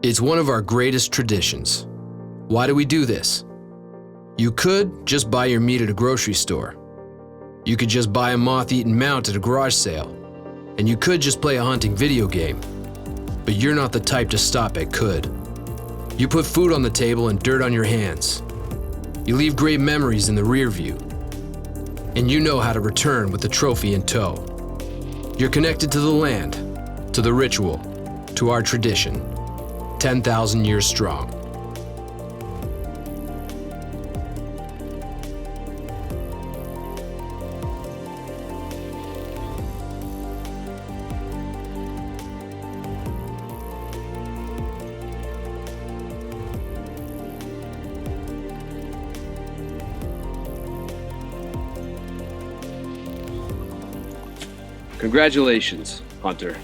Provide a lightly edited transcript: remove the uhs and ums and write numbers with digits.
It's one of our greatest traditions. Why do we do this? You could just buy your meat at a grocery store. You could just buy a moth-eaten mount at a garage sale. And you could just play a hunting video game. But you're not the type to stop at could. You put food on the table and dirt on your hands. You leave great memories in the rear view. And you know how to return with the trophy in tow. You're connected to the land, to the ritual, to our tradition. 10,000 years strong. Congratulations, Hunter.